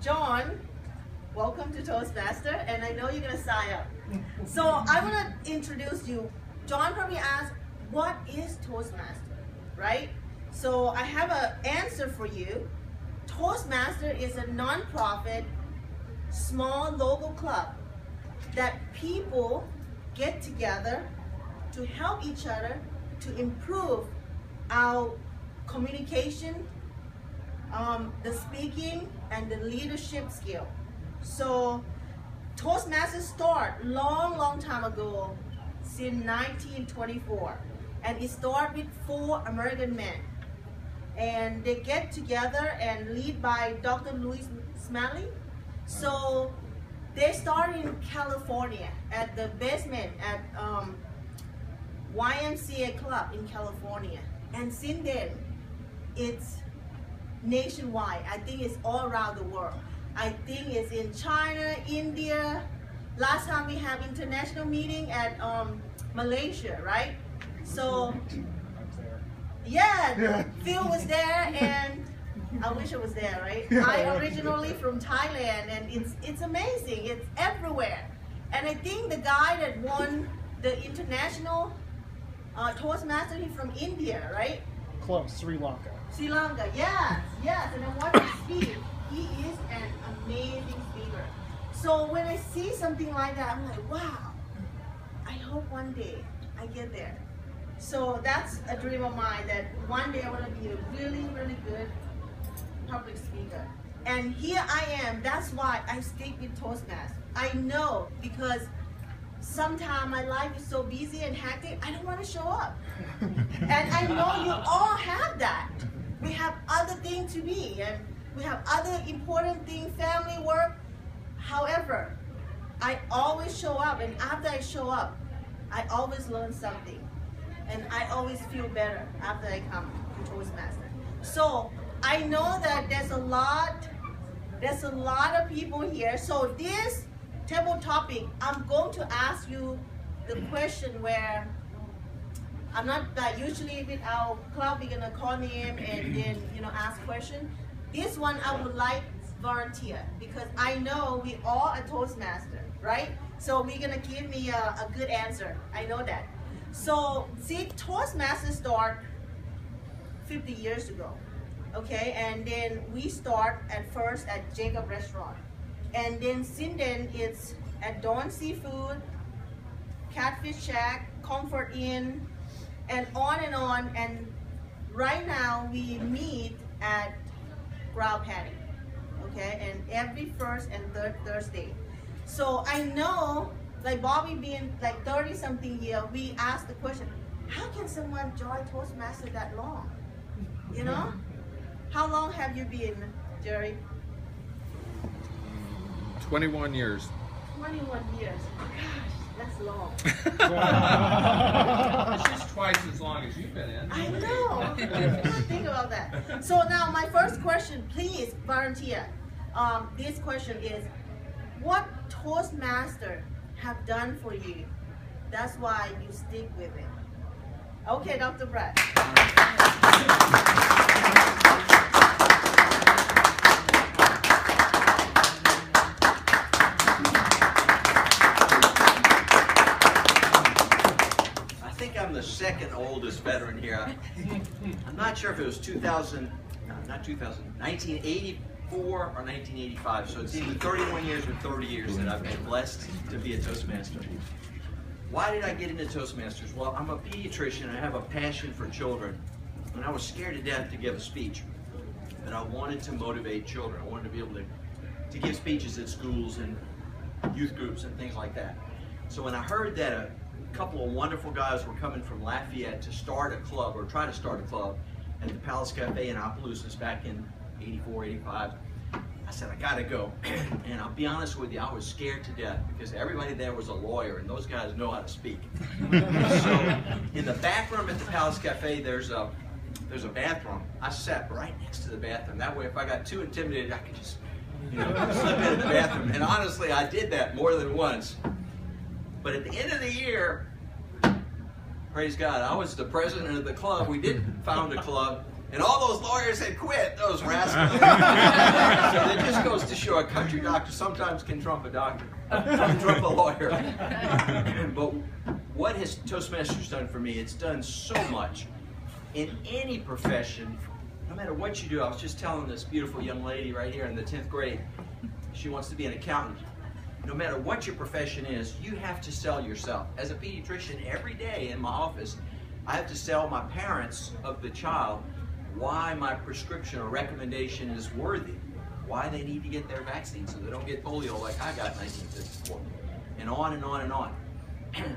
John, welcome to Toastmaster, and I know you're gonna sign up. So I wanna introduce you. John probably asked, what is Toastmaster, right? So I have an answer for you. Toastmaster is a non-profit, small local club that people get together to help each other to improve our communication, the speaking, and the leadership skill. So Toastmasters start long time ago, since 1924, and it started with 4 American men, and they get together and lead by Dr. Louis Smalley. So they started in California at the basement at YMCA club in California, and since then it's nationwide. I think it's all around the world. I think it's in China, India. Last time we have international meeting at Malaysia, right? So yeah, Phil was there, and I wish I was there, right? I originally from Thailand, and it's amazing. It's everywhere. And I think the guy that won the international Toastmaster, he's from India, right? Close, Sri Lanka. Sri Lanka, yes. And I watched him speak. He is an amazing speaker. So when I see something like that, I'm like, wow, I hope one day I get there. So that's a dream of mine, that one day I want to be a really good public speaker. And here I am. That's why I stick with Toastmasters. I know, because sometimes my life is so busy and hectic, I don't want to show up. And I know you all have that. We have other things to be, and we have other important things, family, work. However, I always show up, and after I show up, I always learn something. And I always feel better after I come to Toastmaster. So I know that there's a lot of people here. So this table topic, I'm going to ask you the question where I'm not like usually with our club we're gonna call name and then ask question. This one I would like volunteer, because I know we all are Toastmaster, right? So we're gonna give me a good answer. I know that. So see, Toastmasters start 50 years ago, okay? And then we start at first at Jacob Restaurant. And then since then it's at Dawn Seafood, Catfish Shack, Comfort Inn, and on. And right now we meet at Ground Patty, okay? And every first and third Thursday. So I know, like Bobby being like 30-something year, we asked the question, how can someone join Toastmasters that long? How long have you been, Jerry? 21 years. 21 years. Gosh, that's long. It's just twice as long as you've been in. I know. Think about that. So now my first question, please volunteer. This question is, what Toastmaster have done for you? That's why you stick with it. Okay, Dr. Brett. I think I'm the second oldest veteran here. I'm not sure if it was 1984 or 1985, so it's either 31 years or 30 years that I've been blessed to be a Toastmaster. Why did I get into Toastmasters? Well, I'm a pediatrician. I have a passion for children, and I was scared to death to give a speech, but I wanted to motivate children. I wanted to be able to give speeches at schools and youth groups and things like that. So when I heard that a couple of wonderful guys were coming from Lafayette to start a club, or try to start a club, at the Palace Cafe in Opelousas back in 84, 85, I said, I gotta go. And I'll be honest with you, I was scared to death, because everybody there was a lawyer, and those guys know how to speak. So in the back room at the Palace Cafe, there's a bathroom. I sat right next to the bathroom. That way, if I got too intimidated, I could just slip into the bathroom. And honestly, I did that more than once. But at the end of the year, praise God, I was the president of the club. We did found a club, and all those lawyers had quit, those rascals. So it just goes to show a country doctor sometimes can trump a doctor, trump a lawyer. But what has Toastmasters done for me? It's done so much in any profession, no matter what you do. I was just telling this beautiful young lady right here in the 10th grade, she wants to be an accountant. No matter what your profession is, you have to sell yourself. As a pediatrician, every day in my office, I have to sell my parents of the child why my prescription or recommendation is worthy, why they need to get their vaccine so they don't get polio like I got in 1954, and on and on and on.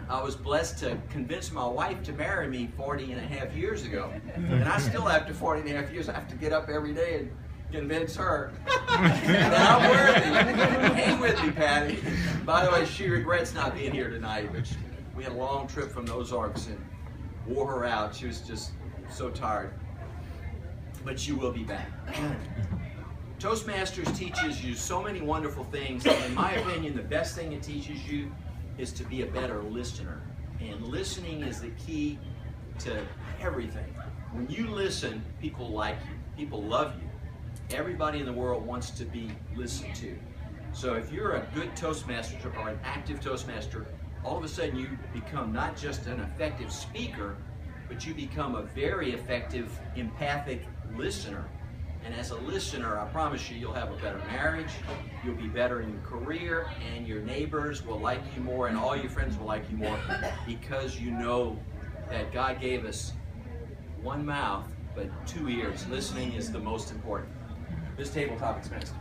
I was blessed to convince my wife to marry me 40 and a half years ago, and I still, after 40 and a half years, I have to get up every day and convince her that I'm worthy. Hang with me, Patty. By the way, she regrets not being here tonight, but we had a long trip from the Ozarks and wore her out. She was just so tired. But she will be back. Toastmasters teaches you so many wonderful things. In my opinion, the best thing it teaches you is to be a better listener. And listening is the key to everything. When you listen, people like you. People love you. Everybody in the world wants to be listened to. So if you're a good Toastmaster or an active Toastmaster, all of a sudden you become not just an effective speaker, but you become a very effective, empathic listener. And as a listener, I promise you, you'll have a better marriage, you'll be better in your career, and your neighbors will like you more, and all your friends will like you more, because you know that God gave us one mouth, but 2 ears. Listening is the most important. This tabletop expensive.